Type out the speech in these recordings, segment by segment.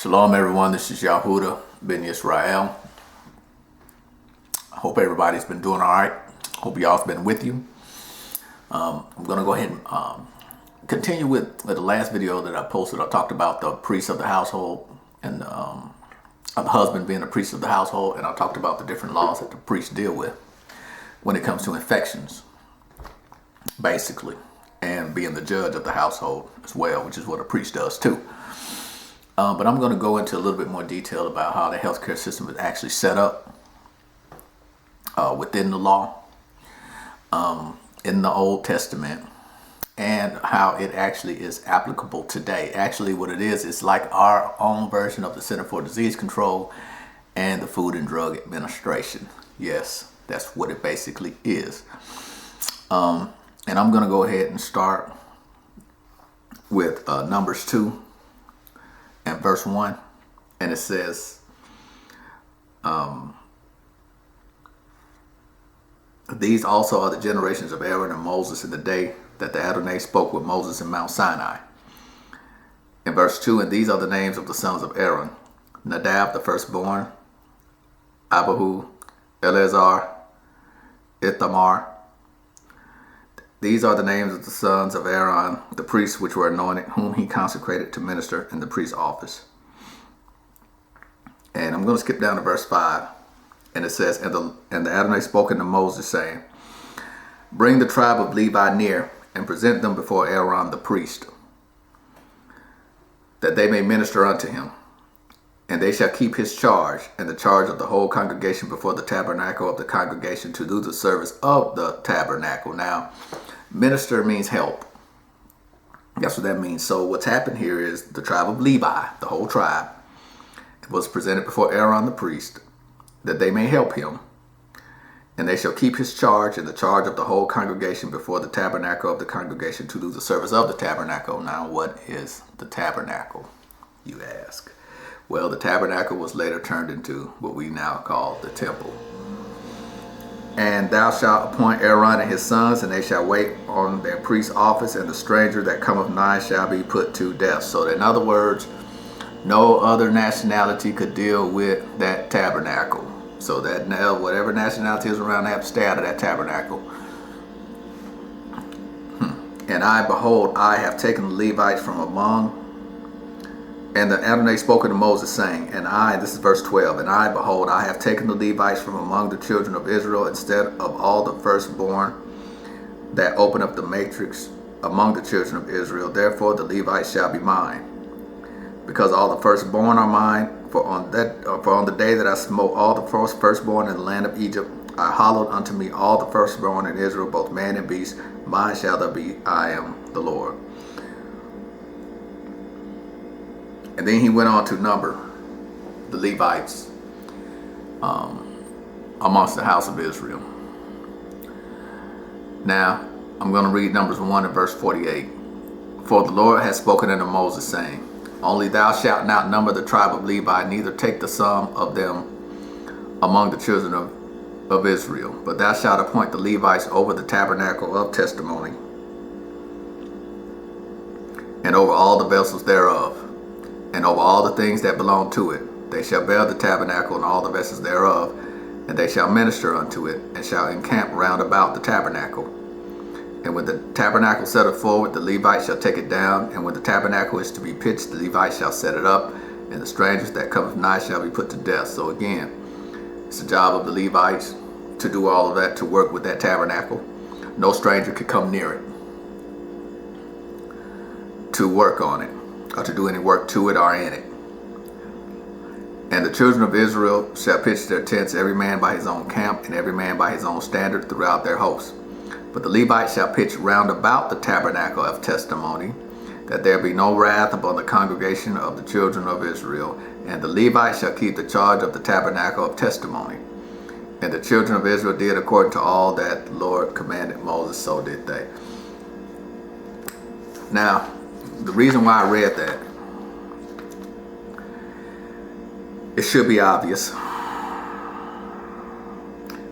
Shalom everyone, this is Yahuda ben Israel. I hope everybody's been doing all right. Hope y'all's been with you. I'm going to go ahead and continue with the last video that I posted. I talked about the priest of the household and the husband being the priest of the household, and I talked about the different laws that the priests deal with when it comes to infections, basically, and being the judge of the household as well, which is what a priest does too. But I'm going to go into a little bit more detail about how the healthcare system is actually set up within the law in the Old Testament, and how it actually is applicable today. Actually, what it is, it's like our own version of the Center for Disease Control and the Food and Drug Administration. Yes, that's what it basically is. And I'm going to go ahead and start with Numbers 2 and verse 1. And it says, these also are the generations of Aaron and Moses in the day that the Adonai spoke with Moses in Mount Sinai. In verse 2, and these are the names of the sons of Aaron: Nadab, the firstborn; Abihu, Eleazar, Ithamar. These are the names of the sons of Aaron, the priests which were anointed, whom he consecrated to minister in the priest's office. And I'm going to skip down to verse 5. And it says, and the Adonai spoke unto Moses, saying, bring the tribe of Levi near, and present them before Aaron the priest, that they may minister unto him. And they shall keep his charge, and the charge of the whole congregation before the tabernacle of the congregation, to do the service of the tabernacle. Now, minister means help. That's what that means. So what's happened here is the tribe of Levi, the whole tribe, was presented before Aaron the priest, that they may help him. And they shall keep his charge and the charge of the whole congregation before the tabernacle of the congregation, to do the service of the tabernacle. Now, what is the tabernacle, you ask? Well, the tabernacle was later turned into what we now call the temple. And thou shalt appoint Aaron and his sons, and they shall wait on their priest's office, and the stranger that cometh nigh shall be put to death. So in other words, no other nationality could deal with that tabernacle. So that whatever nationality is around, they have to stay out of that tabernacle. And I, behold, I have taken the Levites from among. And the Adonai spoke unto Moses, saying, and I, this is verse 12, and I, behold, I have taken the Levites from among the children of Israel, instead of all the firstborn that open up the matrix among the children of Israel. Therefore the Levites shall be mine, because all the firstborn are mine. For on the day that I smote all the firstborn in the land of Egypt, I hallowed unto me all the firstborn in Israel, both man and beast. Mine shall they be. I am the Lord. And then he went on to number the Levites amongst the house of Israel. Now, I'm going to read Numbers 1 and verse 48. For the Lord has spoken unto Moses, saying, only thou shalt not number the tribe of Levi, neither take the sum of them among the children of Israel. But thou shalt appoint the Levites over the tabernacle of testimony, and over all the vessels thereof, and over all the things that belong to it. They shall bear the tabernacle and all the vessels thereof, and they shall minister unto it, and shall encamp round about the tabernacle. And when the tabernacle setteth forward, the Levites shall take it down. And when the tabernacle is to be pitched, the Levites shall set it up, and the strangers that cometh nigh shall be put to death. So again, it's the job of the Levites to do all of that, to work with that tabernacle. No stranger could come near it to work on it, or to do any work to it or in it. And the children of Israel shall pitch their tents, every man by his own camp, and every man by his own standard throughout their hosts. But the Levites shall pitch round about the tabernacle of testimony, that there be no wrath upon the congregation of the children of Israel. And the Levites shall keep the charge of the tabernacle of testimony. And the children of Israel did according to all that the Lord commanded Moses, so did they. Now, the reason why I read that, it should be obvious.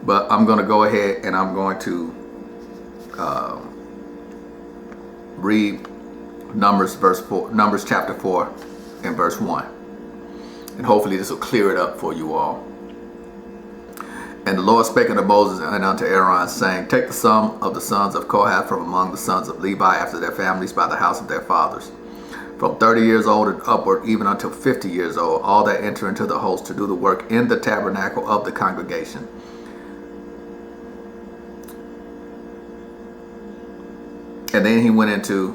But I'm going to go ahead and I'm going to read Numbers chapter 4 and verse 1. And hopefully this will clear it up for you all. And the Lord spake unto Moses and unto Aaron, saying, Take the sum of the sons of Kohath from among the sons of Levi after their families by the house of their fathers, from 30 years old and upward, even until 50 years old, all that enter into the host to do the work in the tabernacle of the congregation. And then he went into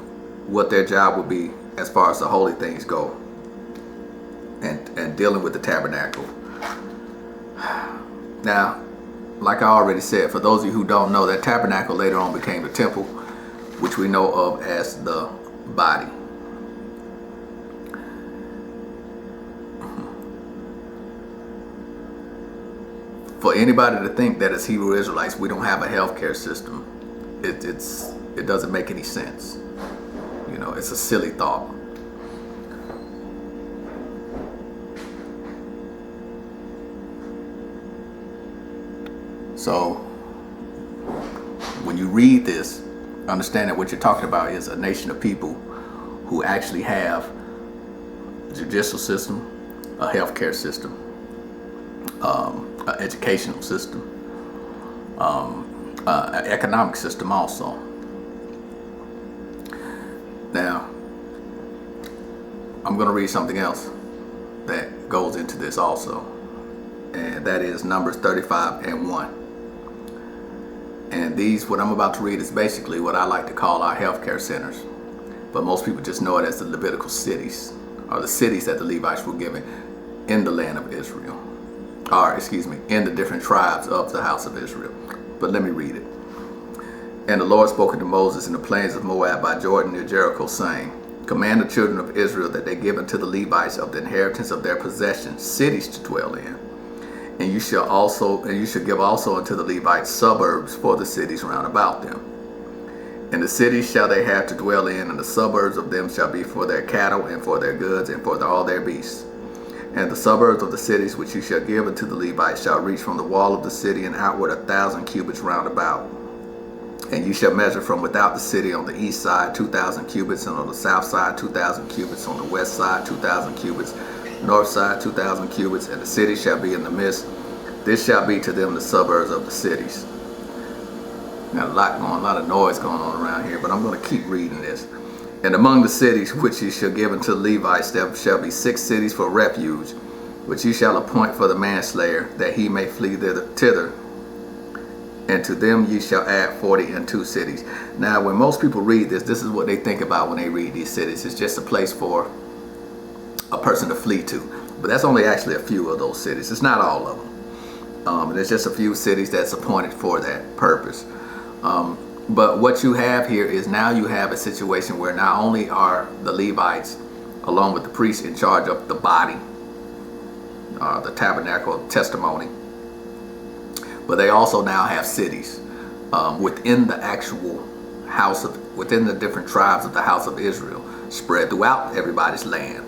what their job would be as far as the holy things go, and dealing with the tabernacle. Now, like I already said, for those of you who don't know, that tabernacle later on became the temple, which we know of as the body. For anybody to think that as Hebrew Israelites we don't have a healthcare system, it doesn't make any sense. You know, it's a silly thought. So when you read this, understand that what you're talking about is a nation of people who actually have a judicial system, a healthcare system, an educational system, an economic system also. Now, I'm going to read something else that goes into this also, and that is Numbers 35:1. And these, what I'm about to read, is basically what I like to call our healthcare centers, but most people just know it as the Levitical cities, or the cities that the Levites were given in the land of Israel, or excuse me, in the different tribes of the house of Israel. But let me read it. And the Lord spoke unto Moses in the plains of Moab by Jordan near Jericho, saying, Command the children of Israel that they give unto the Levites of the inheritance of their possessions cities to dwell in. And you shall give also unto the Levites suburbs for the cities round about them. And the cities shall they have to dwell in, and the suburbs of them shall be for their cattle, and for their goods, and for all their beasts. And the suburbs of the cities which you shall give unto the Levites shall reach from the wall of the city and outward 1,000 cubits round about. And you shall measure from without the city on the east side 2,000 cubits, and on the south side 2,000 cubits, on the west side 2,000 cubits, north side 2,000 cubits, and the city shall be in the midst. This shall be to them the suburbs of the cities. Now, a lot of noise going on around here, but I'm going to keep reading this. And among the cities which ye shall give unto the Levites, there shall be 6 cities for refuge, which ye shall appoint for the manslayer, that he may flee thither. And to them ye shall add 42 cities. Now, when most people read this, this is what they think about when they read these cities. It's just a place for a person to flee to. But that's only actually a few of those cities. It's not all of them. There's just a few cities that's appointed for that purpose. But what you have here is now you have a situation where not only are the Levites, along with the priests, in charge of the body, the tabernacle of testimony, but they also now have cities within the actual within the different tribes of the house of Israel, spread throughout everybody's land.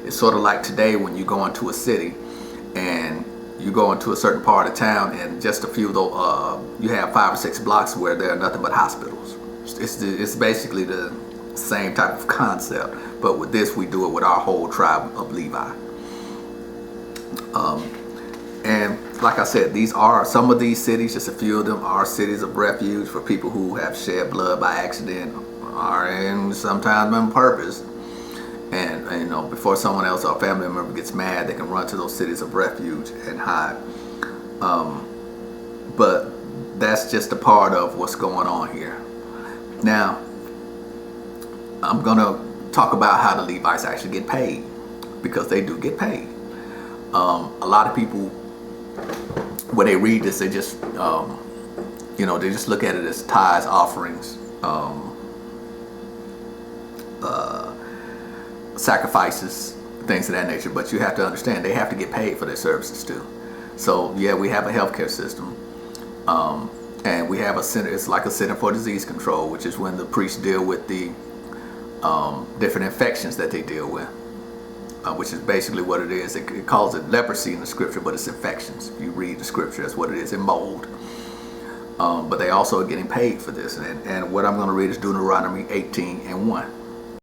It's sort of like today when you go into a city and you go into a certain part of town, and just a few, you have 5 or 6 blocks where there are nothing but hospitals. It's basically the same type of concept, but with this, we do it with our whole tribe of Levi. And like I said, some of these cities, just a few of them, are cities of refuge for people who have shed blood by accident, or sometimes on purpose. And before someone else or a family member gets mad, they can run to those cities of refuge and hide. But that's just a part of what's going on here. Now, I'm going to talk about how the Levites actually get paid, because they do get paid. A lot of people, when they read this, they just, they just look at it as tithes, offerings, sacrifices, things of that nature. But you have to understand, they have to get paid for their services too. So yeah, we have a healthcare system, and we have a center. It's like a center for disease control, which is when the priests deal with the different infections that they deal with, which is basically what it is. It calls it leprosy in the scripture, but it's infections. If you read the scripture, that's what it is, and mold. But they also are getting paid for this. And what I'm going to read is Deuteronomy 18:1.